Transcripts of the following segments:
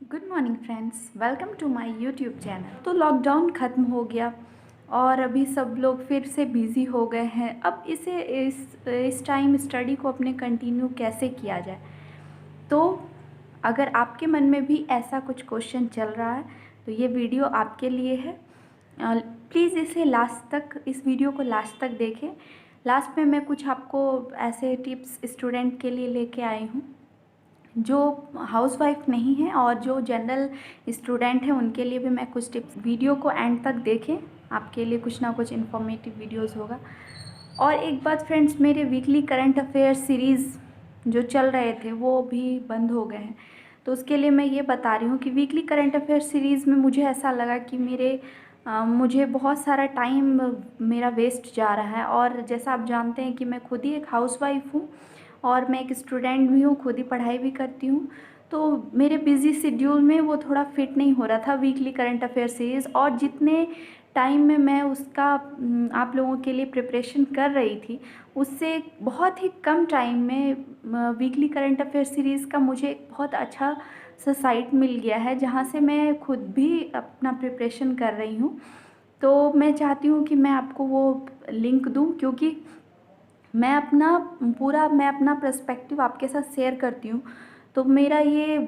Good morning friends, welcome to my YouTube channel. तो lockdown ख़त्म हो गया और अभी सब लोग फिर से बिज़ी हो गए हैं। अब इस टाइम स्टडी को अपने कंटिन्यू कैसे किया जाए। तो अगर आपके मन में भी ऐसा कुछ क्वेश्चन चल रहा है तो ये वीडियो आपके लिए है। प्लीज़ इस वीडियो को लास्ट तक देखें। लास्ट में मैं कुछ आपको ऐसे टिप्स स्टूडेंट के लिए लेके आई हूँ जो हाउसवाइफ नहीं है, और जो जनरल स्टूडेंट हैं उनके लिए भी मैं कुछ टिप्स। वीडियो को एंड तक देखें, आपके लिए कुछ ना कुछ इन्फॉर्मेटिव वीडियोस होगा। और एक बात फ्रेंड्स, मेरे वीकली करंट अफेयर सीरीज़ जो चल रहे थे वो भी बंद हो गए हैं। तो उसके लिए मैं ये बता रही हूँ कि वीकली करंट अफेयर सीरीज़ में मुझे ऐसा लगा कि मुझे बहुत सारा टाइम मेरा वेस्ट जा रहा है। और जैसा आप जानते हैं कि मैं खुद ही एक हाउसवाइफ हूँ और मैं एक स्टूडेंट भी हूँ, खुद ही पढ़ाई भी करती हूँ। तो मेरे बिज़ी शेड्यूल में वो थोड़ा फिट नहीं हो रहा था वीकली करंट अफेयर सीरीज़। और जितने टाइम में मैं उसका आप लोगों के लिए प्रिपरेशन कर रही थी, उससे बहुत ही कम टाइम में वीकली करंट अफेयर सीरीज़ का मुझे एक बहुत अच्छा सा साइट मिल गया है जहाँ से मैं खुद भी अपना प्रिपरेशन कर रही हूँ। तो मैं चाहती हूँ कि मैं आपको वो लिंक दूँ, क्योंकि मैं अपना पर्सपेक्टिव आपके साथ शेयर करती हूँ। तो मेरा ये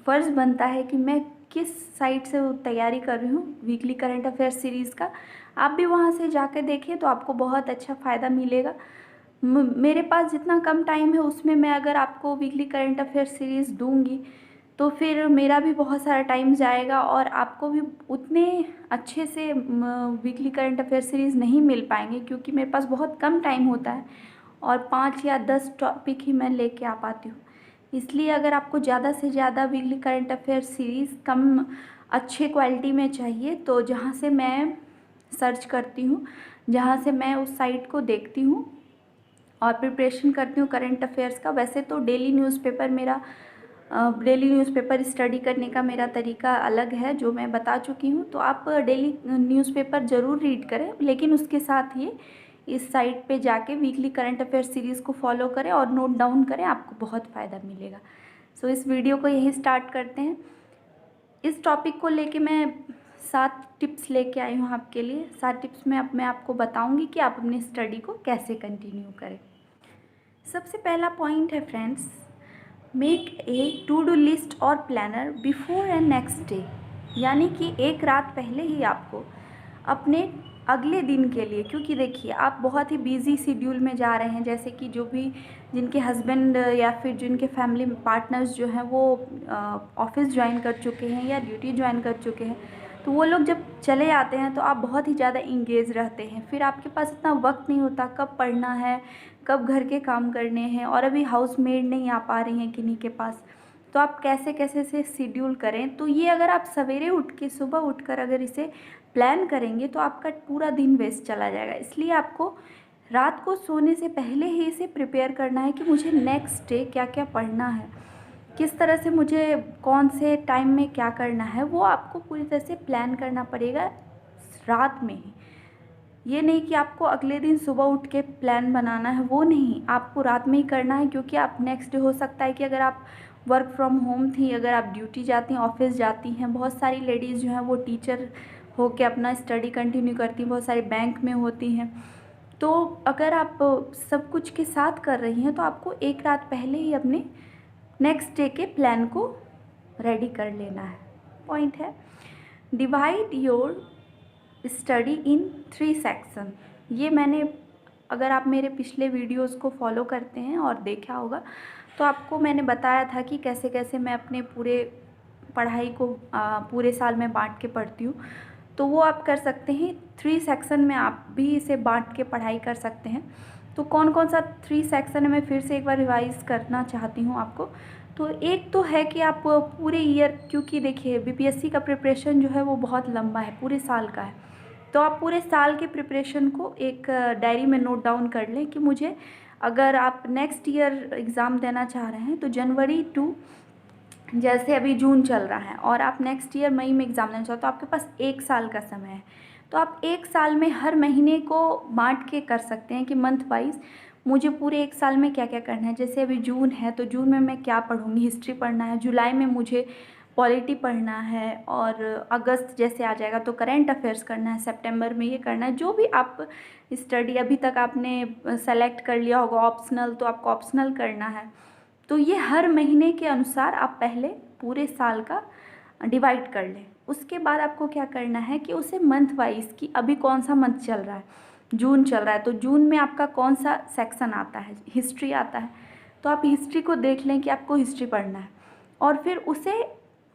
फ़र्ज़ बनता है कि मैं किस साइट से तैयारी कर रही हूँ वीकली करंट अफेयर सीरीज़ का। आप भी वहाँ से जाकर देखिए तो आपको बहुत अच्छा फ़ायदा मिलेगा। मेरे पास जितना कम टाइम है उसमें मैं अगर आपको वीकली करंट अफेयर सीरीज़ दूँगी तो फिर मेरा भी बहुत सारा टाइम जाएगा और आपको भी उतने अच्छे से वीकली करंट अफेयर सीरीज़ नहीं मिल पाएंगे, क्योंकि मेरे पास बहुत कम टाइम होता है और 5 या 10 टॉपिक ही मैं लेके आ पाती हूँ। इसलिए अगर आपको ज़्यादा से ज़्यादा वीकली करंट अफेयर सीरीज़ कम अच्छे क्वालिटी में चाहिए तो जहाँ से मैं सर्च करती हूँ, जहाँ से मैं उस साइट को देखती हूँ और प्रिपरेशन करती हूँ करंट अफेयर्स का। वैसे तो डेली न्यूज़पेपर स्टडी करने का मेरा तरीका अलग है जो मैं बता चुकी हूँ। तो आप डेली न्यूज़पेपर ज़रूर रीड करें, लेकिन उसके साथ ही इस साइट पे जाके वीकली करंट अफेयर सीरीज़ को फॉलो करें और नोट डाउन करें, आपको बहुत फ़ायदा मिलेगा। सो इस वीडियो को यहीं स्टार्ट करते हैं। इस टॉपिक को लेके मैं 7 टिप्स लेके आई हूँ आपके लिए। 7 टिप्स में अब मैं आपको बताऊँगी कि आप अपनी स्टडी को कैसे कंटिन्यू करें। सबसे पहला पॉइंट है friends, make a to do list और planner before and next day. यानी कि एक रात पहले ही आपको अपने अगले दिन के लिए, क्योंकि देखिए आप बहुत ही बिजी शेड्यूल में जा रहे हैं, जैसे कि जो भी जिनके हस्बैंड या फिर जिनके फैमिली पार्टनर्स जो हैं वो ऑफिस ज्वाइन कर चुके हैं या ड्यूटी ज्वाइन कर चुके हैं, तो वो लोग जब चले आते हैं तो आप बहुत ही ज़्यादा इंगेज रहते हैं। फिर आपके पास इतना वक्त नहीं होता कब पढ़ना है, कब घर के काम करने हैं, और अभी हाउस मेड नहीं आ पा रही हैं किन्हीं के पास। तो आप कैसे कैसे से शेड्यूल करें। तो ये अगर आप सवेरे उठ के सुबह उठकर अगर इसे प्लान करेंगे तो आपका पूरा दिन वेस्ट चला जाएगा। इसलिए आपको रात को सोने से पहले ही इसे प्रिपेयर करना है कि मुझे नेक्स्ट डे क्या क्या पढ़ना है, किस तरह से मुझे कौन से टाइम में क्या करना है, वो आपको पूरी तरह से प्लान करना पड़ेगा रात में ही। ये नहीं कि आपको अगले दिन सुबह उठ के प्लान बनाना है, वो नहीं, आपको रात में ही करना है। क्योंकि आप नेक्स्ट डे हो सकता है कि अगर आप वर्क फ्रॉम होम थी, अगर आप ड्यूटी जाती हैं, ऑफिस जाती हैं, बहुत सारी लेडीज़ जो हैं वो टीचर हो के अपना स्टडी कंटिन्यू करती हैं, बहुत सारी बैंक में होती हैं। तो अगर आप सब कुछ के साथ कर रही हैं तो आपको एक रात पहले ही अपने नेक्स्ट डे के प्लान को रेडी कर लेना है। पॉइंट है, divide your study in 3 section. ये अगर आप मेरे पिछले वीडियोस को फॉलो करते हैं और देखा होगा तो आपको मैंने बताया था कि कैसे कैसे मैं अपने पूरे पढ़ाई को पूरे साल में बांट के पढ़ती हूँ। तो वो आप कर सकते हैं 3 सेक्शन में, आप भी इसे बांट के पढ़ाई कर सकते हैं। तो कौन कौन सा 3 सेक्शन है, मैं फिर से एक बार रिवाइज़ करना चाहती हूँ आपको। तो एक तो है कि आप पूरे ईयर, क्योंकि देखिए बीपीएससी का प्रिपरेशन जो है वो बहुत लंबा है, पूरे साल का है। तो आप पूरे साल के प्रिपरेशन को एक डायरी में नोट डाउन कर लें कि मुझे, अगर आप नेक्स्ट ईयर एग्ज़ाम देना चाह रहे हैं तो जनवरी टू, जैसे अभी जून चल रहा है और आप नेक्स्ट ईयर मई में एग्ज़ाम देना चाहते हो तो आपके पास 1 साल का समय है। तो आप 1 साल में हर महीने को बांट के कर सकते हैं कि मंथ वाइज मुझे पूरे 1 साल में क्या क्या करना है। जैसे अभी जून है तो जून में मैं क्या पढ़ूँगी, हिस्ट्री पढ़ना है। जुलाई में मुझे पॉलिटी पढ़ना है, और अगस्त जैसे आ जाएगा तो करंट अफेयर्स करना है, सितंबर में ये करना है। जो भी आप स्टडी अभी तक आपने सेलेक्ट कर लिया होगा ऑप्शनल, तो आपको ऑप्शनल करना है। तो ये हर महीने के अनुसार आप पहले पूरे साल का डिवाइड कर लें। उसके बाद आपको क्या करना है कि उसे मंथ वाइज, कि अभी कौन सा मंथ चल रहा है, जून चल रहा है, तो जून में आपका कौन सा सेक्शन आता है, हिस्ट्री आता है, तो आप हिस्ट्री को देख लें कि आपको हिस्ट्री पढ़ना है, और फिर उसे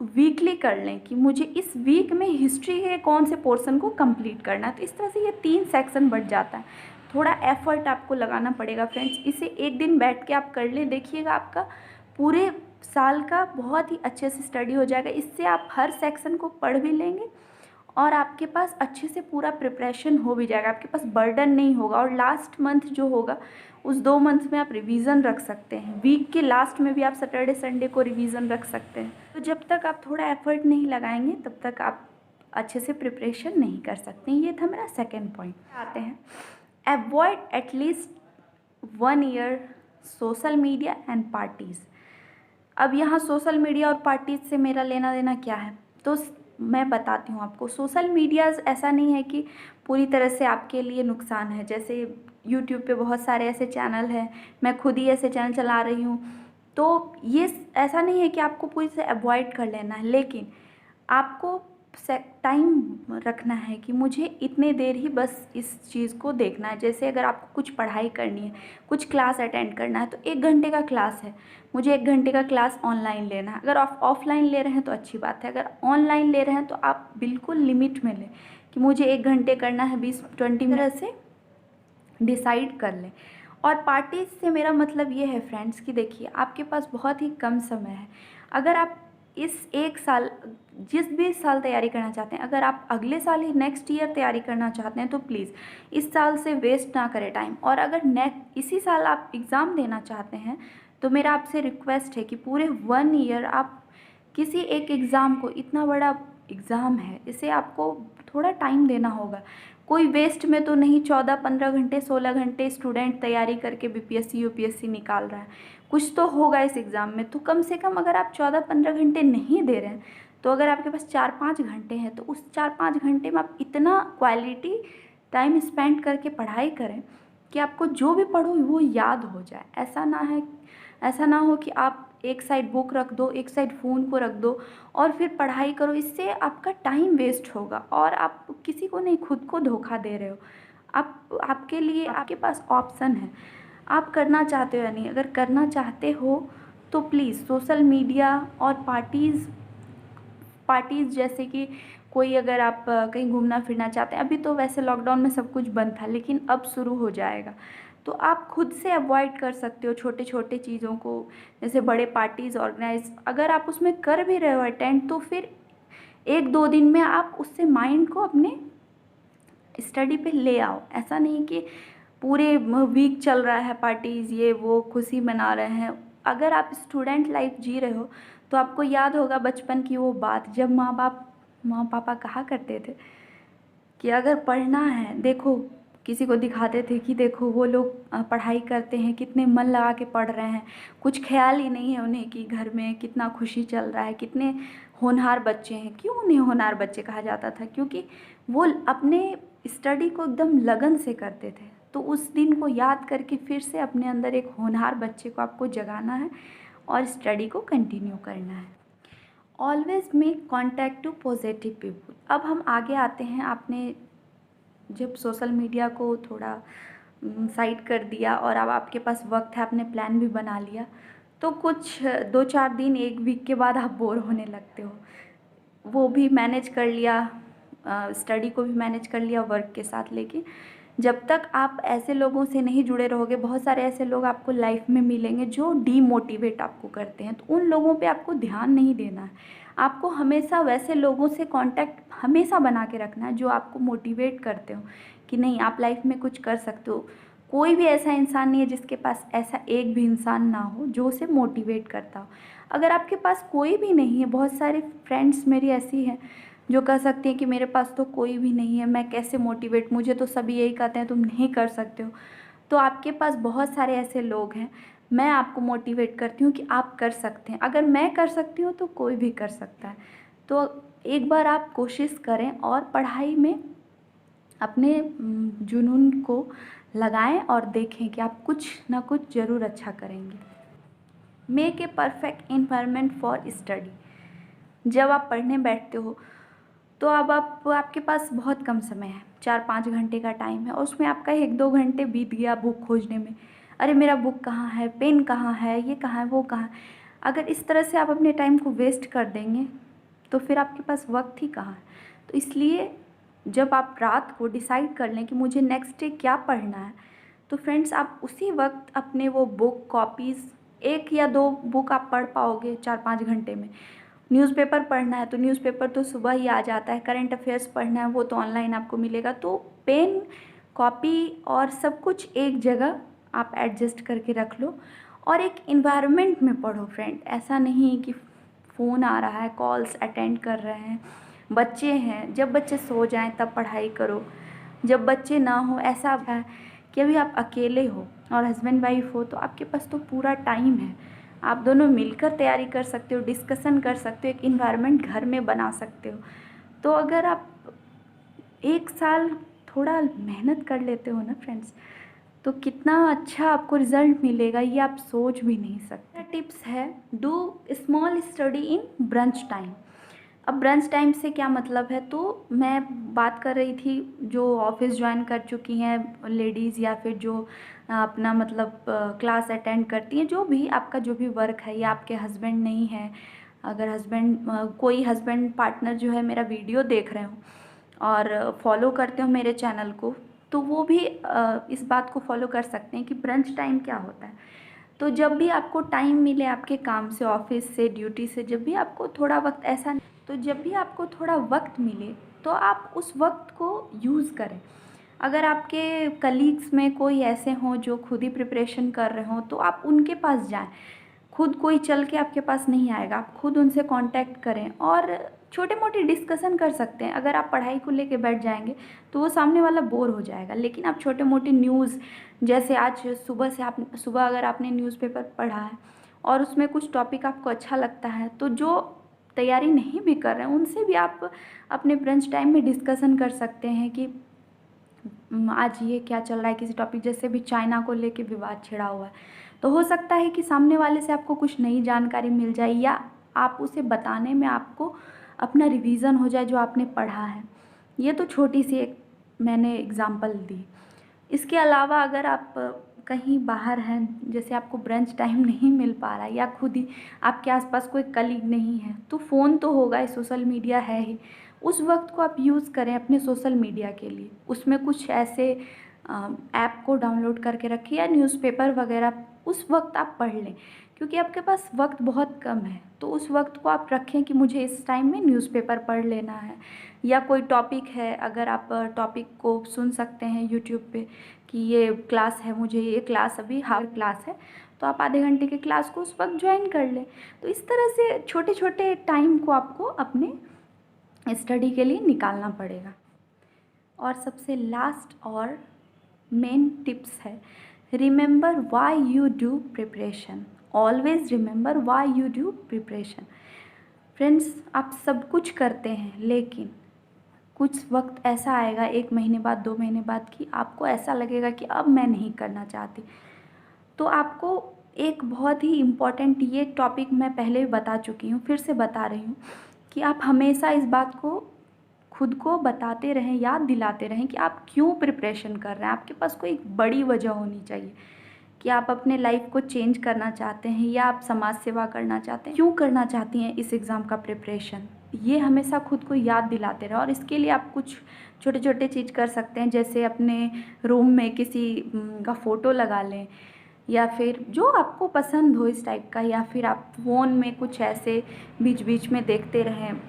वीकली कर लें कि मुझे इस वीक में हिस्ट्री के कौन से पोर्शन को कंप्लीट करना है। तो इस तरह से ये 3 सेक्शन बढ़ जाता है। थोड़ा एफर्ट आपको लगाना पड़ेगा फ्रेंड्स। इसे एक दिन बैठ के आप कर लें, देखिएगा आपका पूरे साल का बहुत ही अच्छे से स्टडी हो जाएगा। इससे आप हर सेक्शन को पढ़ भी लेंगे और आपके पास अच्छे से पूरा प्रिपरेशन हो भी जाएगा, आपके पास बर्डन नहीं होगा। और लास्ट मंथ जो होगा उस 2 मंथ में आप रिवीजन रख सकते हैं। वीक के लास्ट में भी आप सैटरडे संडे को रिवीजन रख सकते हैं। तो जब तक आप थोड़ा एफर्ट नहीं लगाएंगे तब तक आप अच्छे से प्रिपरेशन नहीं कर सकते। ये था मेरा सेकेंड पॉइंट। आते हैं, avoid at least 1 year social media and parties. अब यहाँ सोशल मीडिया और पार्टीज से मेरा लेना देना क्या है, तो मैं बताती हूँ आपको। सोशल मीडिया ऐसा नहीं है कि पूरी तरह से आपके लिए नुकसान है। जैसे यूट्यूब पे बहुत सारे ऐसे चैनल हैं, मैं खुद ही ऐसे चैनल चला रही हूँ, तो ये ऐसा नहीं है कि आपको पूरी से अवॉइड कर लेना है, लेकिन आपको टाइम रखना है कि मुझे इतने देर ही बस इस चीज़ को देखना है। जैसे अगर आपको कुछ पढ़ाई करनी है, कुछ क्लास अटेंड करना है, तो 1 घंटे का क्लास है, मुझे 1 घंटे का क्लास ऑनलाइन लेना है। अगर आप ऑफलाइन ले रहे हैं तो अच्छी बात है, अगर ऑनलाइन ले रहे हैं तो आप बिल्कुल लिमिट में लें कि मुझे 1 घंटे करना है, 20-20 मिनट से डिसाइड कर लें। और पार्टीज से मेरा मतलब ये है फ्रेंड्स कि देखिए आपके पास बहुत ही कम समय है। अगर आप इस 1 साल, जिस भी साल तैयारी करना चाहते हैं, अगर आप अगले साल ही नेक्स्ट ईयर तैयारी करना चाहते हैं तो प्लीज़ इस साल से वेस्ट ना करें टाइम। और अगर इसी साल आप एग्ज़ाम देना चाहते हैं तो मेरा आपसे रिक्वेस्ट है कि पूरे 1 ईयर आप किसी एक एग्ज़ाम को, इतना बड़ा एग्ज़ाम है, इसे आपको थोड़ा टाइम देना होगा। कोई वेस्ट में तो नहीं 14-15 घंटे 16 घंटे स्टूडेंट तैयारी करके बीपीएससी यूपीएससी निकाल रहा है, कुछ तो होगा इस एग्ज़ाम में। तो कम से कम अगर आप 14-15 घंटे नहीं दे रहे हैं, तो अगर आपके पास 4-5 घंटे हैं तो उस 4-5 घंटे में आप इतना क्वालिटी टाइम स्पेंड करके पढ़ाई करें कि आपको जो भी पढ़ो वो याद हो जाए। ऐसा ना हो कि आप एक साइड बुक रख दो, एक साइड फ़ोन को रख दो और फिर पढ़ाई करो। इससे आपका टाइम वेस्ट होगा और आप किसी को नहीं, खुद को धोखा दे रहे हो। आपके लिए आपके पास ऑप्शन है, आप करना चाहते हो या नहीं। अगर करना चाहते हो तो प्लीज़ सोशल मीडिया और पार्टीज़ जैसे कि कोई, अगर आप कहीं घूमना फिरना चाहते हैं, अभी तो वैसे लॉकडाउन में सब कुछ बंद था लेकिन अब शुरू हो जाएगा, तो आप खुद से अवॉइड कर सकते हो छोटे छोटे चीज़ों को। जैसे बड़े पार्टीज़ ऑर्गेनाइज अगर आप उसमें कर भी रहे हो अटेंड, तो फिर 1-2 दिन में आप उससे माइंड को अपने स्टडी पे ले आओ। ऐसा नहीं कि पूरे वीक चल रहा है पार्टीज़, ये वो खुशी मना रहे हैं। अगर आप स्टूडेंट लाइफ जी रहे हो तो आपको याद होगा बचपन की वो बात, जब माँ पापा कहा करते थे कि अगर पढ़ना है, देखो किसी को दिखाते थे कि देखो वो लोग पढ़ाई करते हैं, कितने मन लगा के पढ़ रहे हैं, कुछ ख्याल ही नहीं है उन्हें कि घर में कितना खुशी चल रहा है, कितने होनहार बच्चे हैं। क्यों उन्हें होनहार बच्चे कहा जाता था? क्योंकि वो अपने स्टडी को एकदम लगन से करते थे। तो उस दिन को याद करके फिर से अपने अंदर एक होनहार बच्चे को आपको जगाना है और स्टडी को कंटिन्यू करना है। Always make contact to positive people. अब हम आगे आते हैं। आपने जब सोशल मीडिया को थोड़ा साइड कर दिया और अब आपके पास वक्त है, आपने प्लान भी बना लिया, तो कुछ 2-4 दिन 1 वीक के बाद आप बोर होने लगते हो। वो भी मैनेज कर लिया, स्टडी को भी मैनेज कर लिया वर्क के साथ, लेकिन जब तक आप ऐसे लोगों से नहीं जुड़े रहोगे, बहुत सारे ऐसे लोग आपको लाइफ में मिलेंगे जो डीमोटिवेट आपको करते हैं, तो उन लोगों पे आपको ध्यान नहीं देना है। आपको हमेशा वैसे लोगों से कांटेक्ट हमेशा बना के रखना है जो आपको मोटिवेट करते हो कि नहीं आप लाइफ में कुछ कर सकते हो। कोई भी ऐसा इंसान नहीं है जिसके पास ऐसा एक भी इंसान ना हो जो उसे मोटिवेट करता हो। अगर आपके पास कोई भी नहीं है, बहुत सारे फ्रेंड्स मेरी ऐसी हैं जो कह सकती हैं कि मेरे पास तो कोई भी नहीं है, मैं कैसे मोटिवेट, मुझे तो सभी यही कहते हैं तुम नहीं कर सकते हो। तो आपके पास बहुत सारे ऐसे लोग हैं, मैं आपको मोटिवेट करती हूँ कि आप कर सकते हैं। अगर मैं कर सकती हूँ तो कोई भी कर सकता है। तो एक बार आप कोशिश करें और पढ़ाई में अपने जुनून को लगाएं और देखें कि आप कुछ ना कुछ ज़रूर अच्छा करेंगे। Make a perfect environment for study. जब आप पढ़ने बैठते हो तो अब आपके पास बहुत कम समय है, 4-5 घंटे का टाइम है, और उसमें आपका 1-2 घंटे बीत गया बुक खोजने में। अरे मेरा बुक कहाँ है, पेन कहाँ है, ये कहाँ है, वो कहाँ है। अगर इस तरह से आप अपने टाइम को वेस्ट कर देंगे तो फिर आपके पास वक्त ही कहाँ है। तो इसलिए जब आप रात को डिसाइड कर लें कि मुझे नेक्स्ट डे क्या पढ़ना है, तो फ्रेंड्स आप उसी वक्त अपने वो बुक कॉपीज़ 1 या 2 बुक आप पढ़ पाओगे 4-5 घंटे में। न्यूज़पेपर पढ़ना है तो न्यूज़पेपर तो सुबह ही आ जाता है, करंट अफेयर्स पढ़ना है वो तो ऑनलाइन आपको मिलेगा। तो पेन, कॉपी और सब कुछ एक जगह आप एडजस्ट करके रख लो और एक इन्वायरमेंट में पढ़ो फ्रेंड। ऐसा नहीं कि फ़ोन आ रहा है, कॉल्स अटेंड कर रहे हैं, बच्चे हैं, जब बच्चे सो जाएं तब पढ़ाई करो, जब बच्चे ना हो। ऐसा है कि अभी आप अकेले हो और हस्बैंड वाइफ हो तो आपके पास तो पूरा टाइम है, आप दोनों मिलकर तैयारी कर सकते हो, डिस्कशन कर सकते हो, एक इन्वायरमेंट घर में बना सकते हो। तो अगर आप 1 साल थोड़ा मेहनत कर लेते हो ना फ्रेंड्स, तो कितना अच्छा आपको रिज़ल्ट मिलेगा ये आप सोच भी नहीं सकते। टिप्स है, do small study in brunch time. अब ब्रंच टाइम से क्या मतलब है, तो मैं बात कर रही थी जो ऑफिस ज्वाइन कर चुकी हैं लेडीज़ या फिर जो अपना मतलब क्लास अटेंड करती हैं, जो भी आपका जो भी वर्क है, या आपके हस्बैंड नहीं है, अगर हस्बैंड कोई हस्बैंड पार्टनर जो है मेरा वीडियो देख रहे हो और फॉलो करते हो मेरे चैनल को, तो वो भी इस बात को फॉलो कर सकते हैं कि ब्रंच टाइम क्या होता है। तो जब भी आपको टाइम मिले आपके काम से, ऑफिस से, ड्यूटी से, जब भी आपको थोड़ा वक्त ऐसा, तो जब भी आपको थोड़ा वक्त मिले तो आप उस वक्त को यूज़ करें। अगर आपके कलीग्स में कोई ऐसे हों जो खुद ही प्रिपरेशन कर रहे हों तो आप उनके पास जाएं। खुद कोई चल के आपके पास नहीं आएगा, आप खुद उनसे कांटेक्ट करें और छोटे मोटे डिस्कशन कर सकते हैं। अगर आप पढ़ाई को लेके बैठ जाएंगे तो वो सामने वाला बोर हो जाएगा, लेकिन आप छोटे मोटे न्यूज़, जैसे आज सुबह अगर आपने न्यूज़पेपर पढ़ा है और उसमें कुछ टॉपिक आपको अच्छा लगता है, तो जो तैयारी नहीं भी कर रहे हैं उनसे भी आप अपने ब्रंच टाइम में डिस्कशन कर सकते हैं कि आज ये क्या चल रहा है किसी टॉपिक। जैसे भी चाइना को लेके विवाद छिड़ा हुआ है, तो हो सकता है कि सामने वाले से आपको कुछ नई जानकारी मिल जाए, या आप उसे बताने में आपको अपना रिवीजन हो जाए जो आपने पढ़ा है। ये तो छोटी सी एक मैंने एग्जांपल दी। इसके अलावा अगर आप कहीं बाहर हैं, जैसे आपको ब्रंच टाइम नहीं मिल पा रहा है, या खुद ही आपके आसपास कोई कलीग नहीं है, तो फ़ोन तो होगा ही, सोशल मीडिया है ही। उस वक्त को आप यूज़ करें अपने सोशल मीडिया के लिए। उसमें कुछ ऐसे ऐप को डाउनलोड करके रखिए या न्यूज़पेपर वगैरह उस वक्त आप पढ़ लें, क्योंकि आपके पास वक्त बहुत कम है। तो उस वक्त को आप रखें कि मुझे इस टाइम में न्यूज़पेपर पढ़ लेना है, या कोई टॉपिक है, अगर आप टॉपिक को सुन सकते हैं यूट्यूब पे कि ये क्लास है, मुझे ये क्लास अभी हाफ क्लास है, तो आप आधे घंटे की क्लास को उस वक्त ज्वाइन कर लें। तो इस तरह से छोटे छोटे टाइम को आपको अपने स्टडी के लिए निकालना पड़ेगा। और सबसे लास्ट और मेन टिप्स है, remember why you do preparation. Always remember why you do preparation. Friends, आप सब कुछ करते हैं, लेकिन कुछ वक्त ऐसा आएगा 1 महीने बाद, 2 महीने बाद, कि आपको ऐसा लगेगा कि अब मैं नहीं करना चाहती। तो आपको एक बहुत ही इम्पॉर्टेंट, ये टॉपिक मैं पहले भी बता चुकी हूँ, फिर से बता रही हूँ, कि आप हमेशा इस बात को खुद को बताते रहें, याद दिलाते रहें कि आप क्यों प्रिपरेशन कर रहे हैं। आपके पास कोई एक बड़ी वजह होनी चाहिए कि आप अपने लाइफ को चेंज करना चाहते हैं, या आप समाज सेवा करना चाहते हैं, क्यों करना चाहती हैं इस एग्ज़ाम का प्रिपरेशन। ये हमेशा खुद को याद दिलाते रहें। और इसके लिए आप कुछ छोटे छोटे चीज़ कर सकते हैं, जैसे अपने रूम में किसी का फ़ोटो लगा लें, या फिर जो आपको पसंद हो इस टाइप का, या फिर आप फ़ोन में कुछ ऐसे बीच बीच में देखते रहें।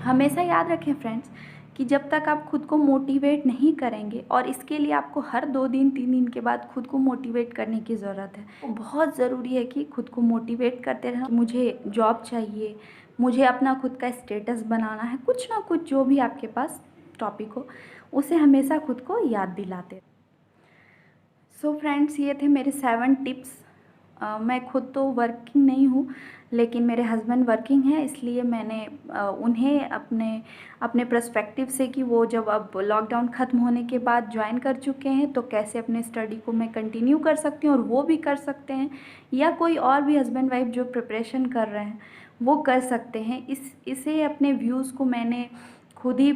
हमेशा याद रखें फ्रेंड्स कि जब तक आप खुद को मोटिवेट नहीं करेंगे, और इसके लिए आपको हर 2 दिन 3 दिन के बाद खुद को मोटिवेट करने की ज़रूरत है। तो बहुत ज़रूरी है कि खुद को मोटिवेट करते रहना। मुझे जॉब चाहिए, मुझे अपना खुद का स्टेटस बनाना है, कुछ ना कुछ जो भी आपके पास टॉपिक हो, उसे हमेशा खुद को याद दिलाते। सो फ्रेंड्स, ये थे मेरे 7 टिप्स। मैं खुद तो वर्किंग नहीं हूँ, लेकिन मेरे हस्बैंड वर्किंग हैं, इसलिए मैंने उन्हें अपने पर्सपेक्टिव से कि वो जब अब लॉकडाउन ख़त्म होने के बाद ज्वाइन कर चुके हैं तो कैसे अपने स्टडी को मैं कंटिन्यू कर सकती हूँ और वो भी कर सकते हैं, या कोई और भी हस्बैंड वाइफ जो प्रिपरेशन कर रहे हैं वो कर सकते हैं। इसे अपने व्यूज़ को मैंने खुद ही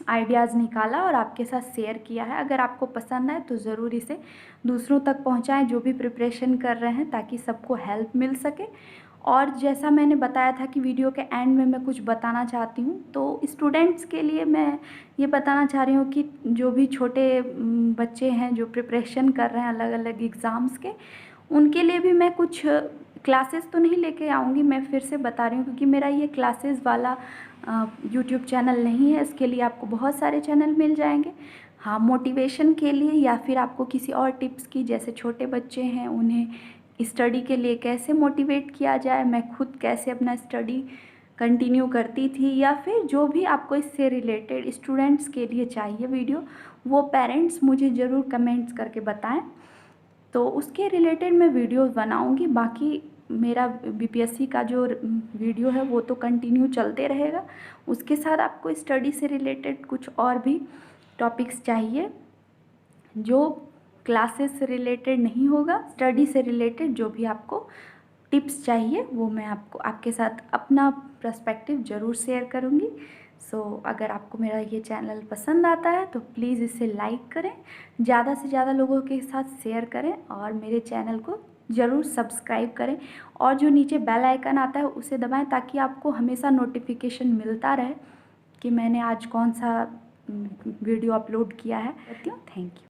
आइडियाज़ निकाला और आपके साथ शेयर किया है। अगर आपको पसंद आए तो ज़रूर इसे दूसरों तक पहुंचाएं जो भी प्रिपरेशन कर रहे हैं, ताकि सबको हेल्प मिल सके। और जैसा मैंने बताया था कि वीडियो के एंड में मैं कुछ बताना चाहती हूँ, तो स्टूडेंट्स के लिए मैं ये बताना चाह रही हूँ कि जो भी छोटे बच्चे हैं जो प्रिपरेशन कर रहे हैं अलग अलग एग्ज़ाम्स के, उनके लिए भी मैं कुछ क्लासेस तो नहीं लेके आऊँगी, मैं फिर से बता रही हूँ, क्योंकि मेरा ये क्लासेस वाला यूट्यूब चैनल नहीं है। इसके लिए आपको बहुत सारे चैनल मिल जाएंगे। हाँ, मोटिवेशन के लिए या फिर आपको किसी और टिप्स की, जैसे छोटे बच्चे हैं उन्हें स्टडी के लिए कैसे मोटिवेट किया जाए, मैं खुद कैसे अपना स्टडी कंटिन्यू करती थी, या फिर जो भी आपको इससे रिलेटेड स्टूडेंट्स के लिए चाहिए वीडियो, वो पेरेंट्स मुझे ज़रूर कमेंट्स करके बताएं, तो उसके रिलेटेड मैं वीडियो बनाऊंगी। बाकी मेरा बीपीएससी का जो वीडियो है वो तो कंटिन्यू चलते रहेगा। उसके साथ आपको स्टडी से रिलेटेड कुछ और भी टॉपिक्स चाहिए जो क्लासेस से रिलेटेड नहीं होगा, स्टडी से रिलेटेड जो भी आपको टिप्स चाहिए वो मैं आपको आपके साथ अपना पर्सपेक्टिव ज़रूर शेयर करूँगी। अगर आपको मेरा ये चैनल पसंद आता है तो प्लीज़ इसे लाइक करें, ज़्यादा से ज़्यादा लोगों के साथ शेयर करें और मेरे चैनल को ज़रूर सब्सक्राइब करें, और जो नीचे बेल आइकन आता है उसे दबाएं, ताकि आपको हमेशा नोटिफिकेशन मिलता रहे कि मैंने आज कौन सा वीडियो अपलोड किया है। Thank you.